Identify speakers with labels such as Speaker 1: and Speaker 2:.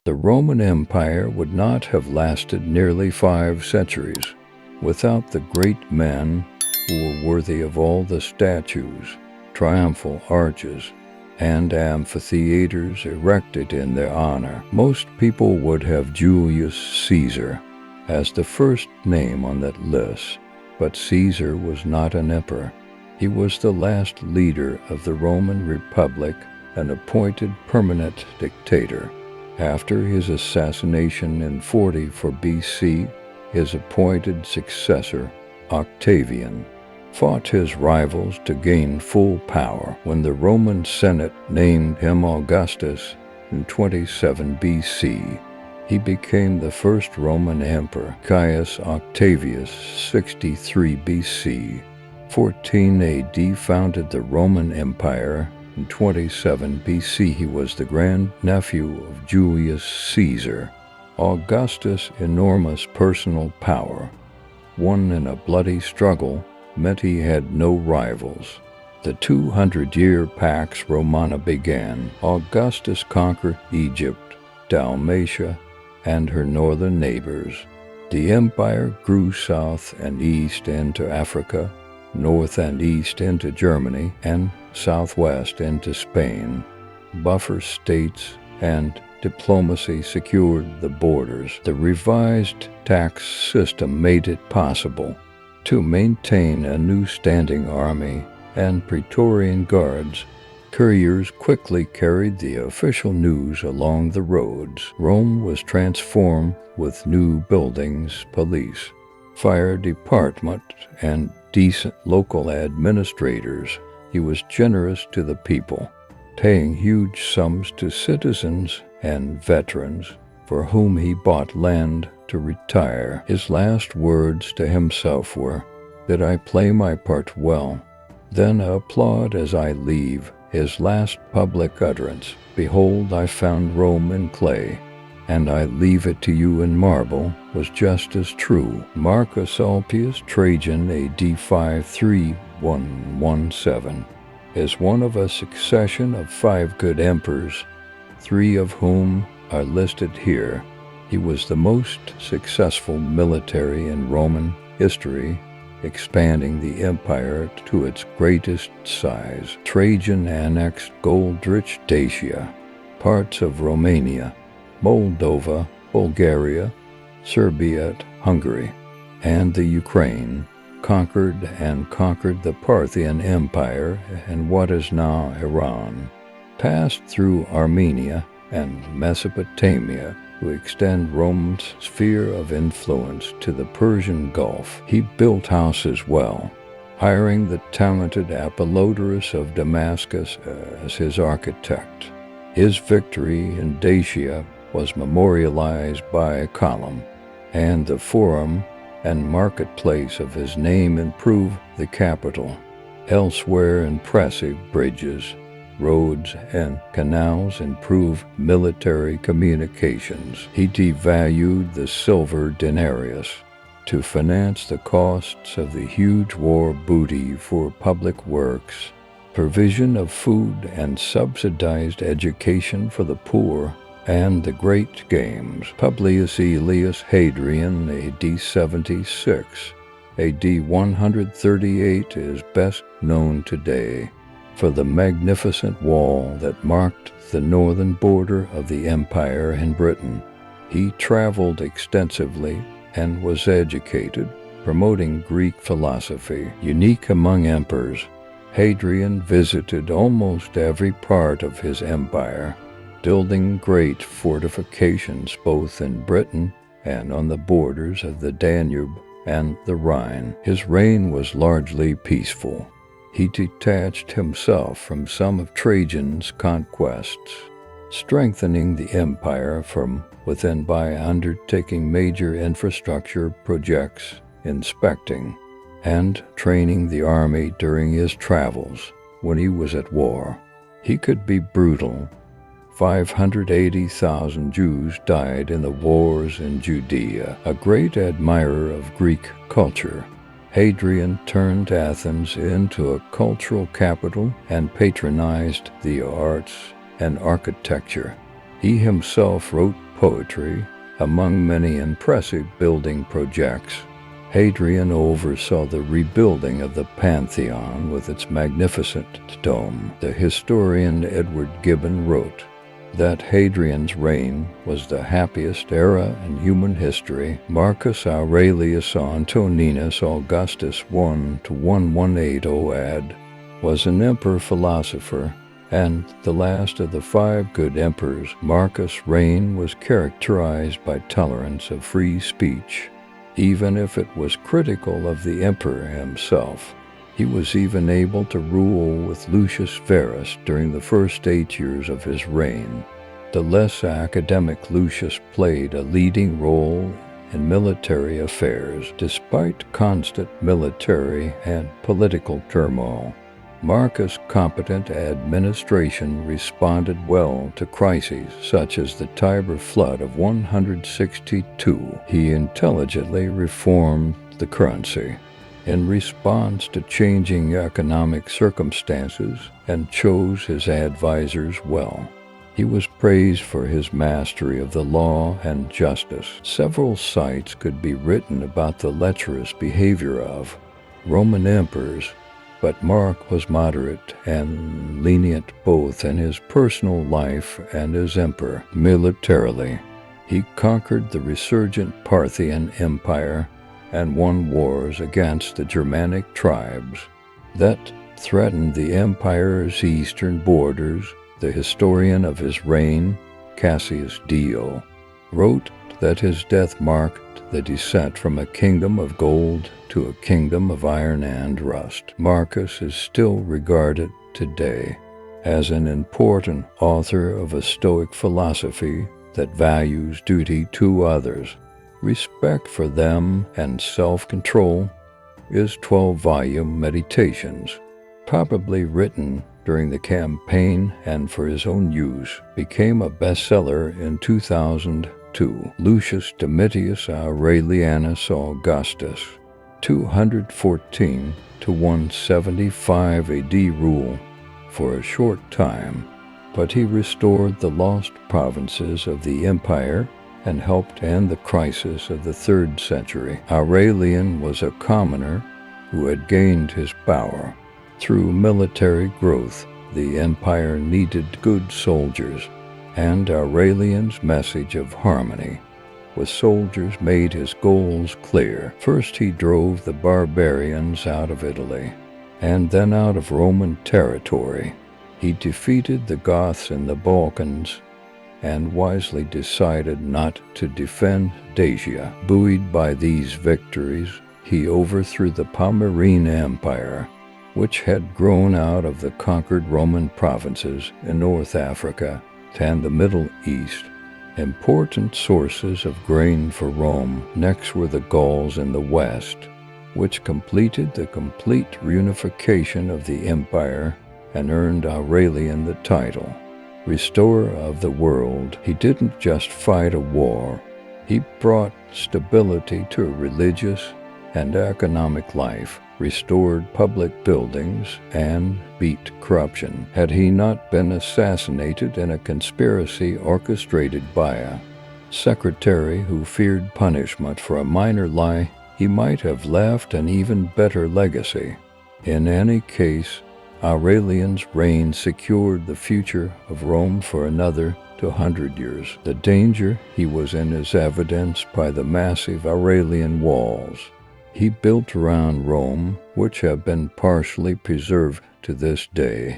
Speaker 1: The Roman Empire would not have lasted nearly 5 centuries without the great men who were worthy of all the statues, triumphal arches, and amphitheaters erected in their honor. Most people would have Julius Caesar as the first name on that list, but Caesar was not an emperor. He was the last leader of the Roman Republic, an appointed permanent dictator. After his assassination in 44 BC, his appointed successor, Octavian, fought his rivals to gain full power. When the Roman Senate named him Augustus in 27 BC, he became the first Roman emperor. Caius Octavius, 63 BC, 14 AD, founded the Roman Empire. In 27 BC, he was the grandnephew of Julius Caesar. Augustus' enormous personal power, won in a bloody struggle, meant he had no rivals. The 200-year Pax Romana began. Augustus conquered Egypt, Dalmatia, and her northern neighbors. The empire grew south and east into Africa, north and east into Germany, and southwest into Spain. Buffer states and diplomacy secured the borders. The revised tax system made it possible to maintain a new standing army and Praetorian guards. Couriers quickly carried the official news along the roads. Rome was transformed with new buildings, police, fire department, and decent local administrators. He was generous to the people, paying huge sums to citizens and veterans for whom he bought land to retire. His last words to himself were, "That I play my part well, then applaud as I leave." His last public utterance, "Behold, I found Rome in clay, and I leave it to you in marble," was just as true. Marcus Ulpius Trajan, AD 53117, is one of a succession of 5 good emperors, 3 of whom are listed here. He was the most successful military in Roman history, expanding the empire to its greatest size. Trajan annexed gold-rich Dacia, parts of Romania, Moldova, Bulgaria, Serbia, Hungary, and the Ukraine, conquered the Parthian Empire and what is now Iran, passed through Armenia and Mesopotamia to extend Rome's sphere of influence to the Persian Gulf. He built houses well, hiring the talented Apollodorus of Damascus as his architect. His victory in Dacia was memorialized by a column, and the forum and marketplace of his name improved the capital. Elsewhere, impressive bridges, roads, and canals improved military communications. He devalued the silver denarius to finance the costs of the huge war booty for public works, provision of food, and subsidized education for the poor, and the great games. Publius Aelius Hadrian, AD 76, AD 138, is best known today for the magnificent wall that marked the northern border of the empire in Britain. He traveled extensively and was educated, promoting Greek philosophy. Unique among emperors, Hadrian visited almost every part of his empire, building great fortifications both in Britain and on the borders of the Danube and the Rhine. His reign was largely peaceful. He detached himself from some of Trajan's conquests, strengthening the empire from within by undertaking major infrastructure projects, inspecting, and training the army during his travels when he was at war. He could be brutal. 580,000 Jews died in the wars in Judea. A great admirer of Greek culture, Hadrian turned Athens into a cultural capital and patronized the arts and architecture. He himself wrote poetry, among many impressive building projects. Hadrian oversaw the rebuilding of the Pantheon with its magnificent dome. The historian Edward Gibbon wrote that Hadrian's reign was the happiest era in human history. Marcus Aurelius Antoninus Augustus 1-1180 AD was an emperor-philosopher and the last of the 5 good emperors. Marcus' reign was characterized by tolerance of free speech, even if it was critical of the emperor himself. He was even able to rule with Lucius Verus during the first 8 years of his reign. The less academic Lucius played a leading role in military affairs, despite constant military and political turmoil. Marcus' competent administration responded well to crises such as the Tiber flood of 162. He intelligently reformed the currency in response to changing economic circumstances and chose his advisors well. He was praised for his mastery of the law and justice. Several sites could be written about the lecherous behavior of Roman emperors, but Mark was moderate and lenient both in his personal life and as emperor. Militarily, he conquered the resurgent Parthian Empire and won wars against the Germanic tribes that threatened the empire's eastern borders. The historian of his reign, Cassius Dio, wrote that his death marked the descent from a kingdom of gold to a kingdom of iron and rust. Marcus is still regarded today as an important author of a Stoic philosophy that values duty to others, respect for them, and self-control. His 12-volume Meditations, probably written during the campaign and for his own use, became a bestseller in 2002. Lucius Domitius Aurelianus Augustus, 214-175 AD, ruled for a short time, but he restored the lost provinces of the empire and helped end the crisis of the 3rd century. Aurelian was a commoner who had gained his power through military growth. The empire needed good soldiers, and Aurelian's message of harmony with soldiers made his goals clear. First, he drove the barbarians out of Italy, and then out of Roman territory. He defeated the Goths in the Balkans and wisely decided not to defend Dacia. Buoyed by these victories, he overthrew the Pomeranian Empire, which had grown out of the conquered Roman provinces in North Africa and the Middle East, important sources of grain for Rome. Next were the Gauls in the west, which completed the complete reunification of the empire and earned Aurelian the title Restorer of the World. He didn't just fight a war, he brought stability to a religious and economic life, restored public buildings, and beat corruption. Had he not been assassinated in a conspiracy orchestrated by a secretary who feared punishment for a minor lie, he might have left an even better legacy. In any case, Aurelian's reign secured the future of Rome for another 200 years. The danger he was in is evidenced by the massive Aurelian walls he built around Rome, which have been partially preserved to this day.